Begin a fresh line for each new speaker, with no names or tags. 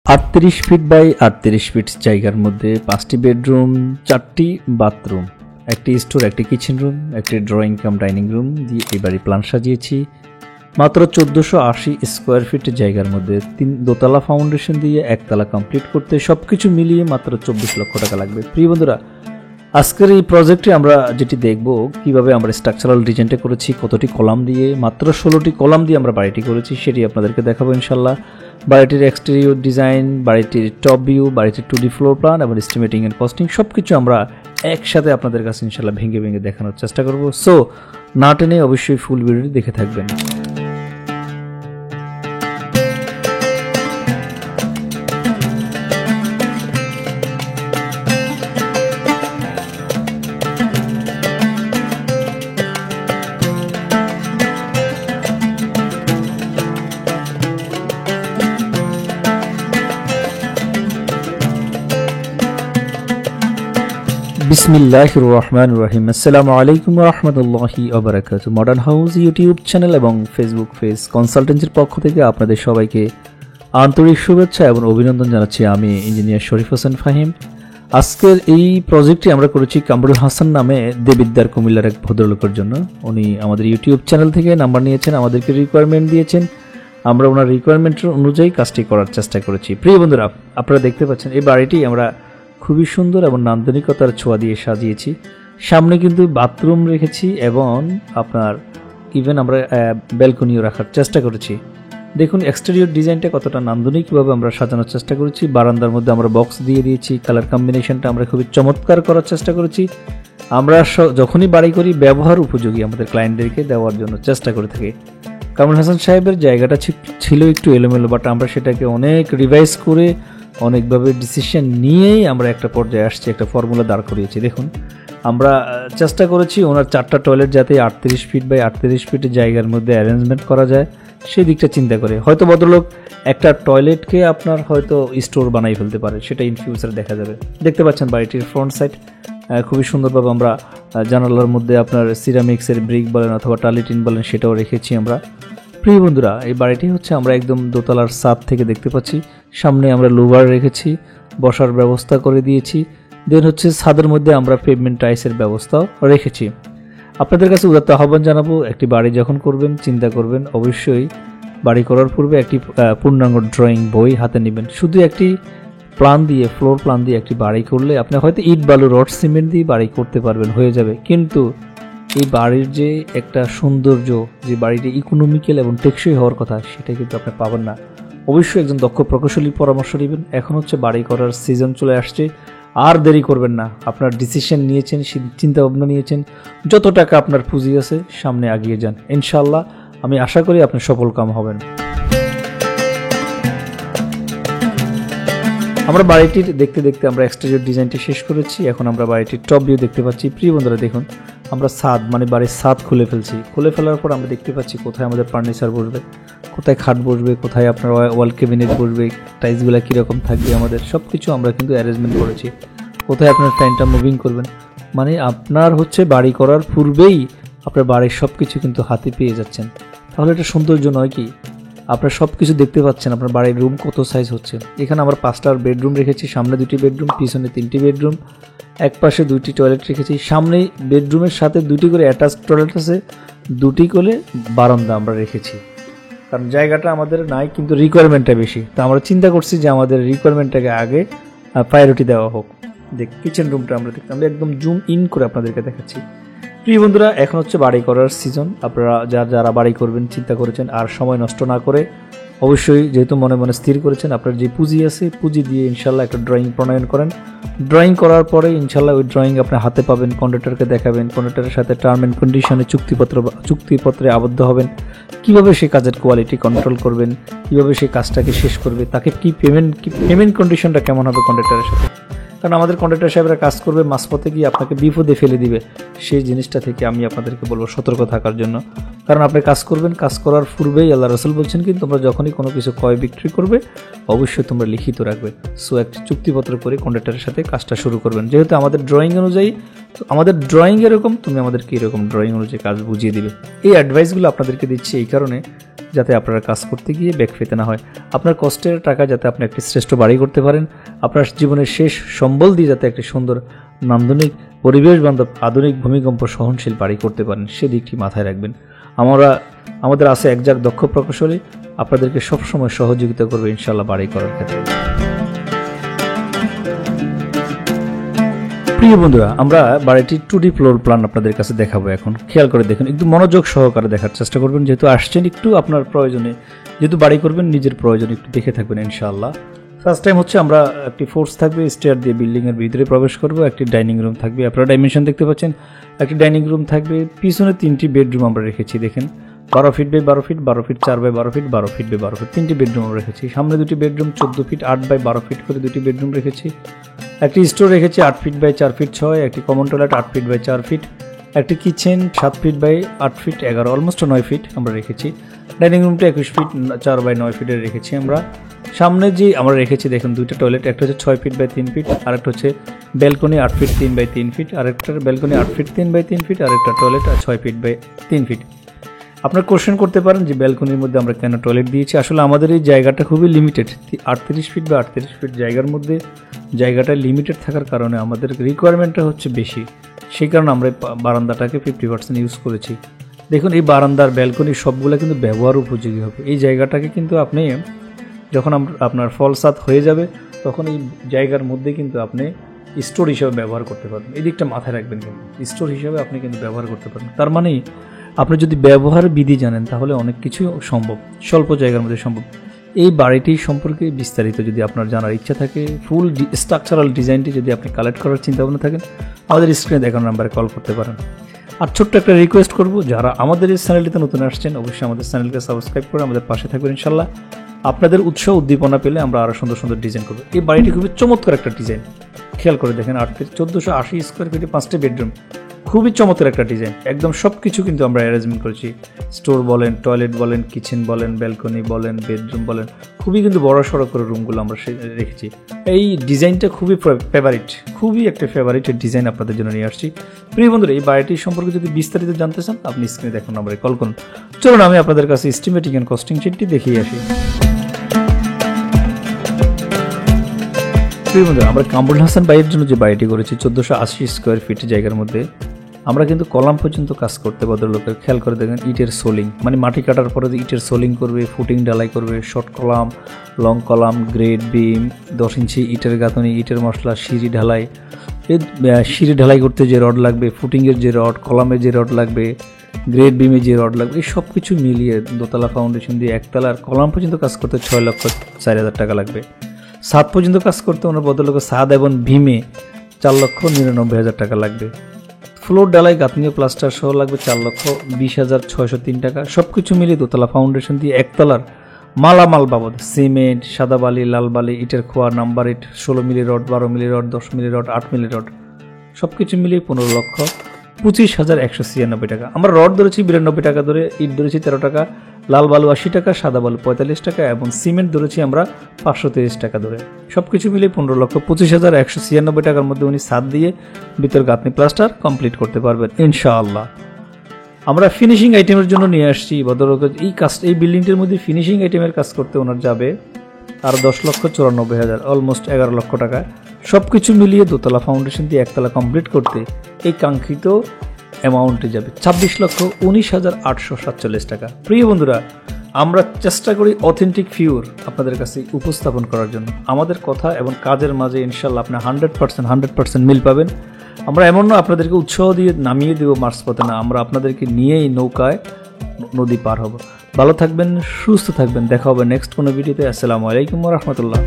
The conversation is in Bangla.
38 ফিট বাই 38 ফিট জায়গার মধ্যে 5টি বেডরুম, 4টি বাথরুম, একটি স্টোর, একটি কিচেন রুম, একটি ড্রয়িং কাম ডাইনিং রুম দিয়ে এই বাড়ির প্ল্যান সাজিয়েছি। মাত্র 1480 স্কোয়ার ফিট জায়গার মধ্যে 3 দোতলা ফাউন্ডেশন দিয়ে একতলা কমপ্লিট করতে সবকিছু মিলিয়ে মাত্র 24 লক্ষ টাকা লাগবে। প্রিয় বন্ধুরা, আজকের এই প্রজেক্টে আমরা যেটি দেখব কিভাবে আমরা স্ট্রাকচারাল ডিজাইনটা করেছি, কতটি কলাম দিয়ে, মাত্র 16টি কলাম দিয়ে আমরা বাড়িটি করেছি সেটি আপনাদেরকে দেখাবো ইনশাল্লাহ। বাড়িটির এক্সটেরিয়র ডিজাইন, বাড়িটির টপ ভিউ, বাড়িটির 2D ফ্লোর প্ল্যান এবং এস্টিমেটিং এন্ড কস্টিং সবকিছু আমরা একসাথে আপনাদের কাছে ইনশাল্লাহ ভেঙে ভেঙে দেখানোর চেষ্টা করব। সো না টেনে অবশ্যই ফুল ভিডিওটি দেখে থাকবেন। বিসমিল্লাহির রহমানির রহিম। আসসালামু আলাইকুম ওয়া রাহমাতুল্লাহি ওয়া বারাকাতুহু। মডার্ন হাউস ইউটিউব চ্যানেল এবং ফেসবুক পেজ কনসালটেন্সির পক্ষ থেকে আপনাদের সবাইকে আন্তরিক শুভেচ্ছা এবং অভিনন্দন জানাচ্ছি। আমি ইঞ্জিনিয়ার শরীফ হোসেন ফাহিম। আজকের এই প্রজেক্টটি আমরা করেছি কামরুল হাসান নামে দেবিদ্দার কুমিল্লার এক ভদ্রলোকের জন্য। উনি আমাদের ইউটিউব চ্যানেল থেকে নাম্বার নিয়েছেন, আমাদেরকে রিকোয়ারমেন্ট দিয়েছেন, আমরা ওনার রিকোয়ারমেন্টের অনুযায়ী কাজটি করার চেষ্টা করেছি। প্রিয় বন্ধুরা, আপনারা দেখতে পাচ্ছেন এই বাড়িটি আমরা খুবই সুন্দর এবং নান্দনিকতার ছোঁয়া দিয়ে সাজিয়েছি। সামনে কিন্তু বাথরুম রেখেছি এবং আপনার ইভেন আমরা ব্যালকনিও রাখার চেষ্টা করেছি। দেখুন এক্সটেরিয়র ডিজাইনটা কতটা নান্দনিকভাবে আমরা সাজানোর চেষ্টা করেছি। বারান্দার মধ্যে আমরা বক্স দিয়ে দিয়েছি, কালার কম্বিনেশনটা আমরা খুবই চমৎকার করার চেষ্টা করেছি। আমরা যখনই বাড়ি করি ব্যবহার উপযোগী আমাদের ক্লায়েন্টদেরকে দেওয়ার জন্য চেষ্টা করে থাকি। কামরুল হাসান সাহেবের জায়গাটা ছিল একটু এলোমেলো, বাট আমরা সেটাকে অনেক রিভাইজ করে অনেকভাবে ডিসিশন নিয়েই আমরা একটা পর্যায়ে আসছি, একটা ফর্মুলা দাঁড় করিয়েছি। দেখুন আমরা চেষ্টা করেছি ওনার 4টা টয়লেট যাতে 38 ফিট বাই 38 ফিটের জায়গার মধ্যে অ্যারেঞ্জমেন্ট করা যায় সেই দিকটা চিন্তা করে। হয়তো ভদ্রলোক একটা টয়লেটকে আপনার হয়তো স্টোর বানাই ফেলতে পারে, সেটা ইন ফিউচার দেখা যাবে। দেখতে পাচ্ছেন বাড়িটির ফ্রন্ট সাইড খুবই সুন্দরভাবে আমরা জানালার মধ্যে আপনার সিরামিক্সের ব্রিক বলেন অথবা টালিটিন বলেন সেটাও রেখেছি আমরা। প্রিয় বন্ধুরা, এই বাড়িটি হচ্ছে আমরা একদম দোতলার ছাদ থেকে দেখতে পাচ্ছি। সামনে আমরা লোভার রেখেছি, বসার ব্যবস্থা করে দিয়েছি। দেন হচ্ছে ছাদের মধ্যে আমরা পেভমেন্ট টাইলসের ব্যবস্থাও রেখেছি। আপনাদের কাছে উদাত্ত আহ্বান জানাবো, একটি বাড়ি যখন করবেন চিন্তা করবেন অবশ্যই বাড়ি করার পূর্বে একটি পূর্ণাঙ্গ ড্রয়িং বই হাতে নেবেন। শুধু একটি প্ল্যান দিয়ে, ফ্লোর প্ল্যান দিয়ে একটি বাড়ি করলে আপনি হয়তো ইট বালু রড সিমেন্ট দিয়ে বাড়ি করতে পারবেন, হয়ে যাবে, কিন্তু এই বাড়ির যে একটা সৌন্দর্য, যে বাড়িটি ইকোনমিক্যাল এবং টেকসই হওয়ার কথা সেটা কিন্তু আপনি পাবেন না। অবশ্যই একজন দক্ষ প্রকৌশলীর পরামর্শ নেবেন। এখন হচ্ছে বাড়ি করার সিজন চলে আসছে, আর দেরি করবেন না। আপনার ডিসিশন নিয়েছেন, চিন্তা ভাবনা নিয়েছেন, যত টাকা আপনার পুঁজি আছে সামনে এগিয়ে যান। ইনশাআল্লাহ আমি আশা করি আপনি সফল কাম হবেন। আমরা বাড়িটির দেখতে দেখতে আমরা এক্সটেরিয়র ডিজাইনটি শেষ করেছি। এখন আমরা বাড়িটির টপ ভিউ দেখতে পাচ্ছি। প্রিয় বন্ধুরা দেখুন, আমরা ছাদ মানে বাড়ির ছাদ খুলে ফেলছি। খুলে ফেলার পর আমরা দেখতে পাচ্ছি কোথায় আমাদের ফার্নিচার বসবে, কোথায় খাট বসবে, কোথায় আপনার ওয়াল ক্যাবিনেট বসবে, টাইলসগুলো কীরকম থাকবে, আমাদের সব কিছু আমরা কিন্তু অ্যারেঞ্জমেন্ট করেছি। কোথায় আপনার ফ্যানটা মুভিং করবেন, মানে আপনার হচ্ছে বাড়ি করার পূর্বেই আপনার বাড়ির সব কিছু কিন্তু হাতে পেয়ে যাচ্ছেন। তাহলে এটা সৌন্দর্য নয় কি? আপনার সব কিছু দেখতে পাচ্ছেন, আপনার বাড়ির রুম কত সাইজ হচ্ছে। এখানে আমরা 5টার বেডরুম রেখেছি, সামনে 2টি বেডরুম, পিছনে 3টি বেডরুম, এক পাশে 2টি টয়লেট রেখেছি। সামনে বেডরুমের সাথে 2টি করে অ্যাটাচ টয়লেট আছে, 2টি করে বারান্দা আমরা রেখেছি। কারণ জায়গাটা আমাদের নাই কিন্তু রিকোয়ারমেন্টটা বেশি, তো আমরা চিন্তা করছি যে আমাদের রিকোয়ারমেন্টটাকে আগে প্রায়োরিটি দেওয়া হোক। কিচেন রুমটা আমরা দেখতাম, একদম জুম ইন করে আপনাদেরকে দেখাচ্ছি। প্রিয় বন্ধুরা, এখন হচ্ছে বাড়ি করার সিজন। আপনারা যারা বাড়ি করবেন চিন্তা করেছেন, আর সময় নষ্ট না করে অবশ্যই যেহেতু মনে মনে স্থির করেছেন আপনার যে পুঁজি আছে পুঁজি দিয়ে ইনশাল্লাহ একটা ড্রয়িং প্রণয়ন করেন। ড্রয়িং করার পরে ইনশাল্লাহ ওই ড্রয়িং আপনি হাতে পাবেন, কন্ট্রাক্টরকে দেখাবেন, কন্ট্রাক্টরের সাথে টার্ম অ্যান্ড কন্ডিশনে চুক্তিপত্রে আবদ্ধ হবেন। কিভাবে সেই কাজের কোয়ালিটি কন্ট্রোল করবেন, কিভাবে সেই কাজটাকে শেষ করবে, তাকে পেমেন্ট কন্ডিশনটা কেমন হবে কন্ট্রাক্টরের সাথে। কারণ আমাদের কন্ট্রাক্টর সাহেবরা কাজ করবে, মাঝপথে গিয়ে আপনাকে বিপদে ফেলে দিবে। সেই জিনিসটা থেকে আমি আপনাদেরকে বলবো সতর্ক থাকার জন্য। কারণ আপনি কাজ করবেন, কাজ করার পূর্বেই আল্লাহ রাসূল বলছেন কিন্তু তোমরা যখনই কোনো কিছু ক্রয় বিক্রি করবে অবশ্যই তোমরা লিখিত রাখবে। সো একটি চুক্তিপত্র করে কন্ট্রাক্টরের সাথে কাজটা শুরু করবেন। যেহেতু আমাদের ড্রয়িং অনুযায়ী তো আমাদের ড্রয়িং এরকম, তুমি আমাদেরকে এরকম ড্রয়িং অনুযায়ী কাজ বুঝিয়ে দিবে। এই অ্যাডভাইসগুলো আপনাদেরকে দিচ্ছি এই কারণে, যাতে আপনারা কাজ করতে গিয়ে ব্যাক পেতে না হয়। আপনার কষ্টের টাকা যাতে আপনি একটি শ্রেষ্ঠ বাড়ি করতে পারেন, আপনার জীবনের শেষ সম্বল দিয়ে যাতে একটি সুন্দর নান্দনিক পরিবেশ বান্ধব আধুনিক ভূমিকম্প সহনশীল বাড়ি করতে পারেন, সেদিকটি মাথায় রাখবেন। আমাদের আছে একজাক দক্ষ প্রকৌশলী আপনাদেরকে সবসময় সহযোগিতা করবে ইনশাআল্লাহ বাড়ি করার ক্ষেত্রে। প্রিয় বন্ধুরা, আমরা বাড়িটির 2D ফ্লোর প্ল্যান আপনাদের কাছে দেখাবো। এখন খেয়াল করে দেখুন, একটু মনোযোগ সহকারে দেখার চেষ্টা করবেন, যেহেতু আসছেন একটু আপনার প্রয়োজনে, যেহেতু বাড়ি করবেন নিজের প্রয়োজনে একটু দেখে থাকবেন ইনশাআল্লাহ। ফার্স্ট টাইম হচ্ছে আমরা একটি ফোর্স থাকবে, স্টেয়ার দিয়ে বিল্ডিংয়ের ভিতরে প্রবেশ করব। একটি ডাইনিং রুম থাকবে, আপনারা ডাইমেনশন দেখতে পাচ্ছেন। একটি ডাইনিং রুম থাকবে, পিছনে 3টি বেডরুম আমরা রেখেছি। দেখেন 12 feet by 12 feet, 12 feet 4 by 12 feet, 12 feet by 12 feet, 3টি বেডরুম আমরা রেখেছি। সামনে 2টি বেডরুম 14 ফিট 8 বাই 12 ফিট করে 2টি বেডরুম রেখেছি। একটি স্টোর রেখেছি 8 ফিট বাই 4 ফিট 6, একটি common toilet 8 feet by 4 feet, একটি kitchen 7 feet by 8 feet 11, almost 9 feet আমরা রেখেছি। ডাইনিং রুমটা 21 ফিট 4 বাই 9 ফিটের রেখেছি আমরা। সামনে যে আমরা রেখেছি দেখুন 2টা টয়লেট, একটা হচ্ছে 6 ফিট বাই 3 ফিট, আরেকটা হচ্ছে ব্যালকনি 8 ফিট 3 বাই 3 ফিট, আরেকটা ব্যালকনি 8 ফিট 3 বাই 3 ফিট, আরেকটা টয়লেট 6 ফিট বাই 3 ফিট। আপনারা কোশ্চেন করতে পারেন যে ব্যালকনির মধ্যে আমরা কেন টয়লেট দিয়েছি। আসলে আমাদের এই জায়গাটা খুবই লিমিটেড, 38 ফিট বা 38 ফিট জায়গার মধ্যে জায়গাটা লিমিটেড থাকার কারণে আমাদের রিকোয়ারমেন্টটা হচ্ছে বেশি, সেই কারণে আমরা বারান্দাটাকে 50% ইউজ করেছি। দেখুন এই বারান্দার ব্যালকনি সবগুলো কিন্তু ব্যবহার উপযোগী হবে। এই জায়গাটাকে কিন্তু আপনি যখন আপনার ফলসাদ হয়ে যাবে তখন এই জায়গার মধ্যে কিন্তু আপনি স্টোর হিসেবে ব্যবহার করতে পারবেন। এই দিকটা মাথায় রাখবেন, কিন্তু স্টোর হিসেবে আপনি কিন্তু ব্যবহার করতে পারবেন। তার মানে আপনি যদি ব্যবহার বিধি জানেন তাহলে অনেক কিছু সম্ভব, স্বল্প জায়গার মধ্যে সম্ভব। এই বাড়িটি সম্পর্কে বিস্তারিত যদি আপনার জানার ইচ্ছা থাকে, ফুল স্ট্রাকচারাল ডিজাইনটি যদি আপনি কালেক্ট করার চিন্তাভাবনা থাকেন, আমাদের স্ক্রিনে দেখানো নাম্বারে কল করতে পারেন। আর ছোট্ট একটা রিকোয়েস্ট করব, যারা আমাদের এই চ্যানেলটিতে নতুন আসছেন অবশ্যই আমাদের চ্যানেলকে সাবস্ক্রাইব করে আমাদের পাশে থাকবেন ইনশাল্লাহ। আপনাদের উৎসাহ উদ্দীপনা পেলে আমরা আরও সুন্দর সুন্দর ডিজাইন করবো। এই বাড়িটি খুবই চমৎকার একটা ডিজাইন, খেয়াল করে দেখেন 1480 স্কোয়ার ফিটে 5টি বেডরুম, খুবই চমৎকার একটা ডিজাইন। একদম সব কিছু কিন্তু আমরা অ্যারেঞ্জমেন্ট করেছি, স্টোর বলেন, টয়লেট বলেন, কিচেন বলেন, ব্যালকনি বলেন, বেডরুম বলেন, খুবই কিন্তু বড় সড়ো করে রুমগুলো আমরা রেখেছি। এই ডিজাইনটা খুবই ফেভারিট, খুবই একটা ফেভারিট ডিজাইন আপনাদের জন্য নিয়ে আসছি। প্রিয় বন্ধুরা, এই বাড়িটি সম্পর্কে যদি বিস্তারিত জানতে চান আপনি স্ক্রিনে দেখুন নাম্বারে কল করুন। চলুন আমি আপনাদের কাছে এস্টিমেটিং অ্যান্ড কস্টিং শিটটি দেখিয়ে আসি। প্রিয় বন্ধুরা, আমরা কামরুল হাসান ভাইয়ের জন্য যে বাড়িটি করেছি 1480 স্কোয়ার ফিট জায়গার মধ্যে, আমরা কিন্তু কলাম পর্যন্ত কাজ করতে ভদ্রলোকের। খেয়াল করে দেখেন ইটের সোলিং, মানে মাটি কাটার পরে ইটের সোলিং করবে, ফুটিং ঢালাই করবে, short column, long column, grade beam, 10 ইঞ্চি ইটের গাঁথনি, ইটের মশলা, সিঁড়ি ঢালাই। এই সিঁড়ি ঢালাই করতে যে রড লাগবে, ফুটিংয়ের যে রড, কলামের যে রড লাগবে, গ্রেড বিমে যে রড লাগবে, এই সব কিছু মিলিয়ে দোতলা ফাউন্ডেশন দিয়ে একতলার কলাম পর্যন্ত কাজ করতে 6,04,000 টাকা লাগবে। ছাদ পর্যন্ত কাজ করতে ওনার ভদ্রলোকের ছাদ এবং ভীমে 4,99,000 টাকা লাগবে। ফ্লোর ডালাই গাঁথনি প্লাস্টার সহ লাগবে 4,20,603 টাকা। সব কিছু মিলিয়ে দোতলা ফাউন্ডেশন দিয়ে একতলার মালামাল বাবদ সিমেন্ট, সাদা বালি, লাল বালি, ইটের খোয়া, নাম্বার ইট, 16 milli rod, 12 milli rod, 10 milli rod, 8 milli rod, সব কিছু মিলিয়ে 15,25,196 টাকা। আমরা রড ধরেছি 92 টাকা ধরে, ইট ধরেছি 13 টাকা, লাল বালু 80 টাকা, সাদা বালু 45 টাকা এবং সিমেন্ট ধরেছি আমরা 530 টাকা ধরে। সব কিছু মিলিয়ে 15,25,196 টাকার মধ্যে উনি ছাদ দিয়ে ভিতর গাঁথনি প্লাস্টার কমপ্লিট করতে পারবেন ইনশাআল্লাহ। আমরা ফিনিশিং আইটেমের জন্য নিয়ে আসছি ভদ্রলোকের এই বিল্ডিংটির মধ্যে ফিনিশিং আইটেমের কাজ করতে ওনার যাবে আর 10,94,000, অলমোস্ট 11 লক্ষ টাকা। সব কিছু মিলিয়ে দোতলা ফাউন্ডেশন দিয়ে একতলা কমপ্লিট করতে এই কাঙ্ক্ষিত অ্যামাউন্টে যাবে 26,19,847 টাকা। প্রিয় বন্ধুরা, আমরা চেষ্টা করি অথেন্টিক ফিউর আপনাদের কাছে উপস্থাপন করার জন্য। আমাদের কথা এবং কাজের মাঝে ইনশাল্লাহ আপনি 100% মিল পাবেন। আমরা এমন না আপনাদেরকে উৎসাহ দিয়ে নামিয়ে দেবো মার্চপথে, না, আমরা আপনাদেরকে নিয়েই নৌকায় নদী পার হব। ভালো থাকবেন, সুস্থ থাকবেন, দেখা হবে নেক্সট কোনো ভিডিওতে। আসসালামু আলাইকুম ওয়া রাহমাতুল্লাহ।